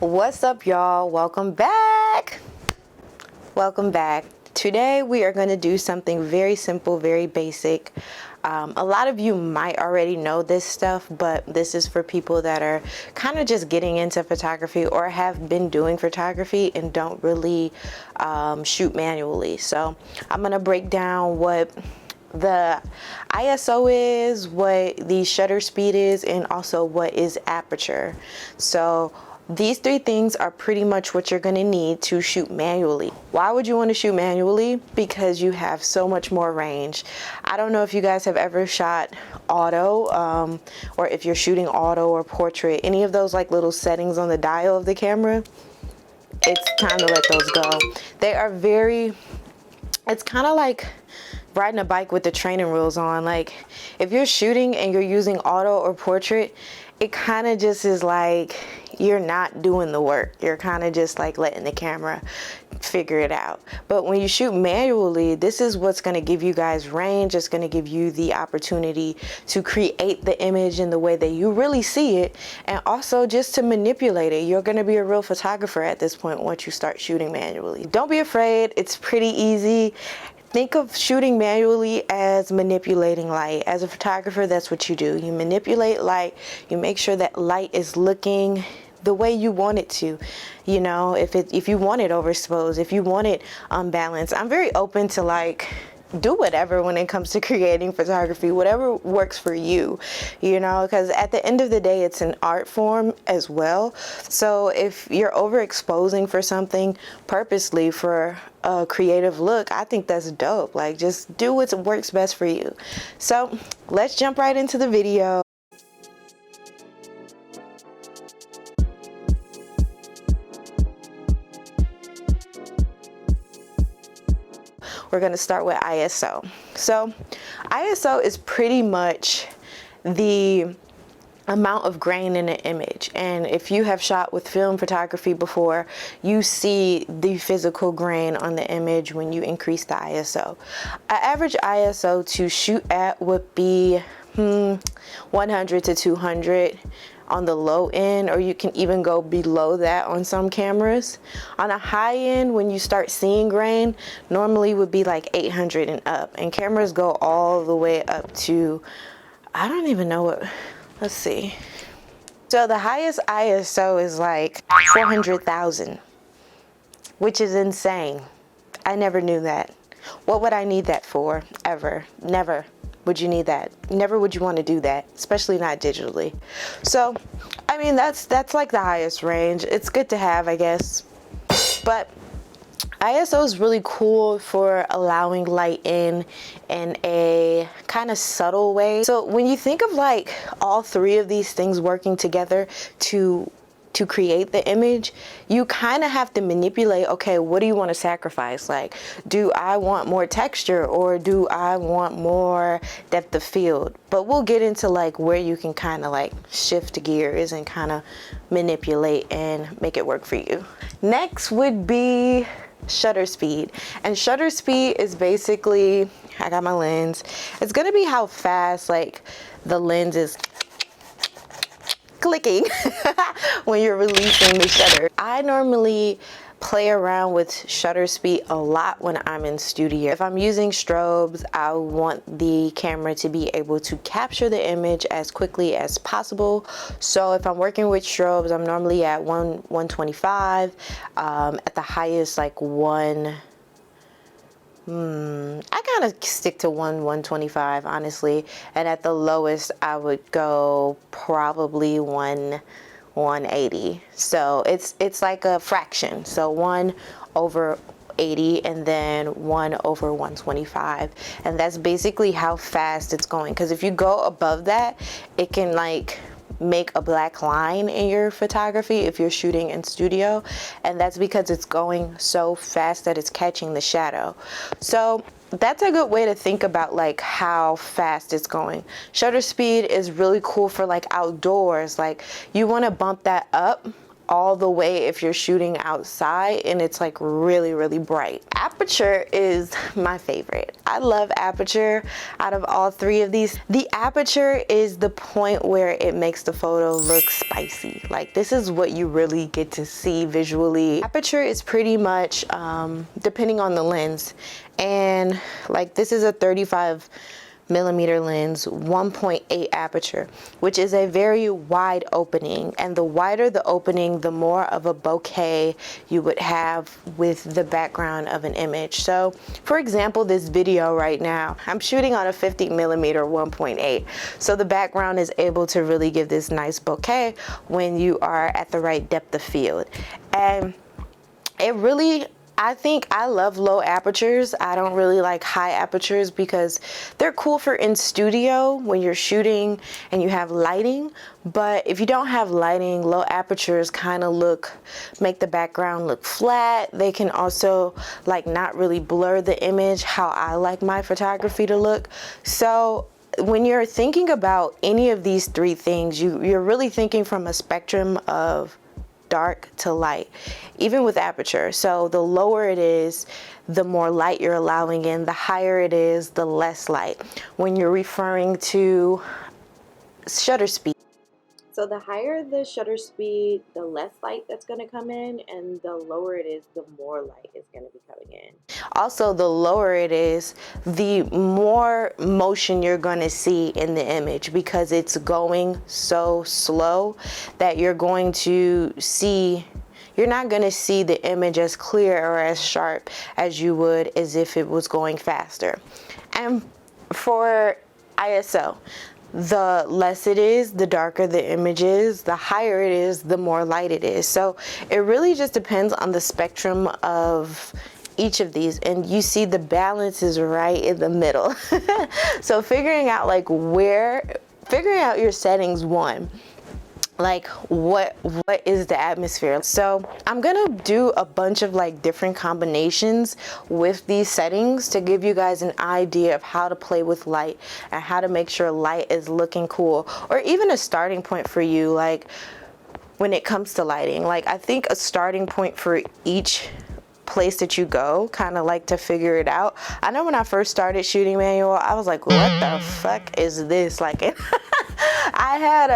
What's up, y'all? Welcome back. Today we are going to do something very simple, very basic. A lot of you might already know this stuff, but this is for people that are kind of just getting into photography or have been doing photography and don't really shoot manually. So I'm going to break down what the ISO is, what the shutter speed is, and also what is aperture. So these three things are pretty much what you're going to need to shoot manually. Why would you want to shoot manually? Because you have so much more range. I don't know if you guys have ever shot auto, or if you're shooting auto or portrait, any of those like little settings on the dial of the camera. It's time to let those go. They are it's kind of like riding a bike with the training wheels on. Like if you're shooting and you're using auto or portrait, it kind of just is like you're not doing the work. You're kind of just like letting the camera figure it out. But when you shoot manually, this is what's going to give you guys range. It's going to give you the opportunity to create the image in the way that you really see it, and also just to manipulate it. You're going to be a real photographer at this point once you start shooting manually. Don't be afraid. It's pretty easy. Think of shooting manually as manipulating light. As a photographer, that's what you do. You manipulate light. You make sure that light is looking the way you want it to. You know, if you want it overexposed, if you want it unbalanced. I'm very open to like do whatever when it comes to creating photography, whatever works for you, you know, because at the end of the day, it's an art form as well. So if you're overexposing for something purposely for a creative look, I think that's dope. Like, just do what works best for you. So let's jump right into the video. We're going to start with ISO. So ISO is pretty much the amount of grain in an image. And if you have shot with film photography before, you see the physical grain on the image when you increase the ISO. An average ISO to shoot at would be 100 to 200 on the low end, or you can even go below that on some cameras. On a high end, when you start seeing grain, normally would be like 800 and up, and cameras go all the way up to, I don't even know what, let's see. So the highest ISO is like 400,000, which is insane. I never knew that. What would I need that for? Ever? Never would you need that. Never would you want to do that, especially not digitally. So, I mean, that's like the highest range. It's good to have, I guess. But ISO is really cool for allowing light in a kind of subtle way. So when you think of like all three of these things working together to create the image, you kind of have to manipulate, okay, what do you want to sacrifice? Like, do I want more texture or do I want more depth of field? But we'll get into like where you can kind of like shift gears and kind of manipulate and make it work for you. Next would be shutter speed. And shutter speed is basically, I got my lens, it's going to be how fast like the lens is clicking when you're releasing the shutter. I normally play around with shutter speed a lot when I'm in studio. If I'm using strobes, I want the camera to be able to capture the image as quickly as possible. So if I'm working with strobes, I'm normally at 125, at the highest like I kind of stick to 125 honestly, and at the lowest I would go probably 180. So it's like a fraction, so 1/80 and then 1/125, and that's basically how fast it's going. Because if you go above that, it can like make a black line in your photography if you're shooting in studio, and that's because it's going so fast that it's catching the shadow. So that's a good way to think about like how fast it's going. Shutter speed is really cool for like outdoors. Like you want to bump that up all the way if you're shooting outside and it's like really, really bright. Aperture is my favorite. I love Aperture out of all three of these. The Aperture is the point where it makes the photo look spicy. Like, this is what you really get to see visually. Aperture is pretty much depending on the lens, and like this is a 35mm lens, 1.8 aperture, which is a very wide opening, and the wider the opening, the more of a bokeh you would have with the background of an image. So for example, this video right now, I'm shooting on a 50mm 1.8, so the background is able to really give this nice bokeh when you are at the right depth of field. And it really, I think I love low apertures. I don't really like high apertures because they're cool for in studio when you're shooting and you have lighting. But if you don't have lighting, low apertures kind of make the background look flat. They can also like not really blur the image how I like my photography to look. So when you're thinking about any of these three things, you're really thinking from a spectrum of dark to light, even with aperture. So the lower it is, the more light you're allowing in. The higher it is, the less light. When you're referring to shutter speed, so the higher the shutter speed, the less light that's going to come in, and the lower it is, the more light is going to be coming in. Also, the lower it is, the more motion you're going to see in the image, because it's going so slow that you're not going to see the image as clear or as sharp as you would as if it was going faster. And for ISO, the less it is, the darker the image is, the higher it is, the more light it is. So it really just depends on the spectrum of each of these, and you see the balance is right in the middle. So figuring out your settings, one, like what is the atmosphere. So I'm gonna do a bunch of like different combinations with these settings to give you guys an idea of how to play with light and how to make sure light is looking cool, or even a starting point for you, like when it comes to lighting. Like, I think a starting point for each place that you go, kind of like to figure it out. I know when I first started shooting, Manuel, I was like, what the fuck is this? Like, I had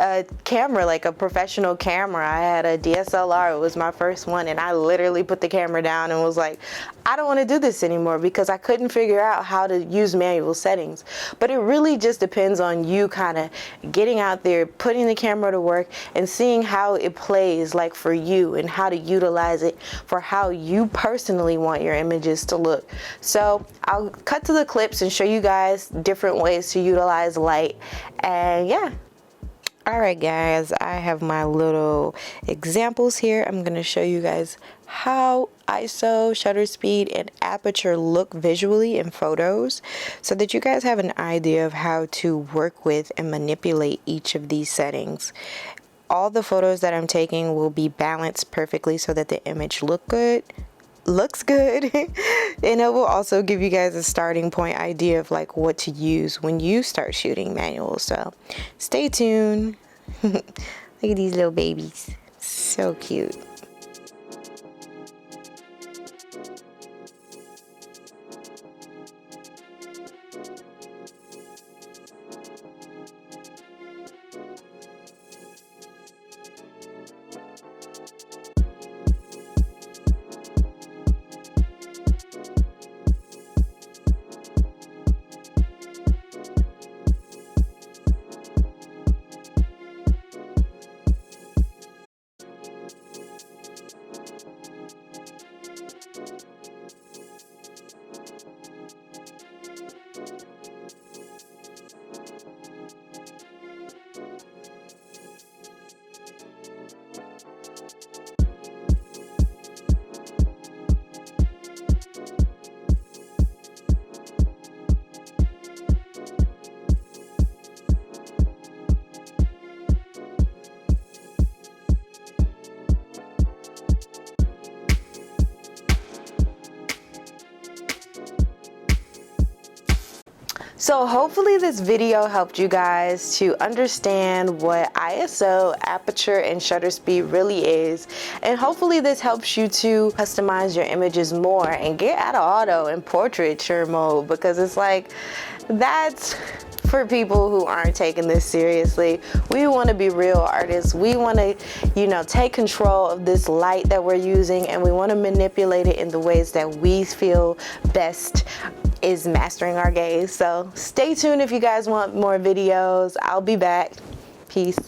a camera, like a professional camera. I had a DSLR. It was my first one, and I literally put the camera down and was like, I don't want to do this anymore, because I couldn't figure out how to use manual settings. But it really just depends on you kind of getting out there, putting the camera to work, and seeing how it plays like for you, and how to utilize it for how you personally want your images to look. So I'll cut to the clips and show you guys different ways to utilize light. And yeah. Alright guys, I have my little examples here. I'm going to show you guys how ISO, shutter speed, and aperture look visually in photos, so that you guys have an idea of how to work with and manipulate each of these settings. All the photos that I'm taking will be balanced perfectly so that the image looks good. And it will also give you guys a starting point idea of like what to use when you start shooting manual. So stay tuned. Look at these little babies, so cute. So hopefully this video helped you guys to understand what ISO, aperture, and shutter speed really is. And hopefully this helps you to customize your images more and get out of auto and portraiture mode, because it's like, that's for people who aren't taking this seriously. We want to be real artists. We want to, you know, take control of this light that we're using, and we want to manipulate it in the ways that we feel best is mastering our gaze. So stay tuned if you guys want more videos. I'll be back. Peace.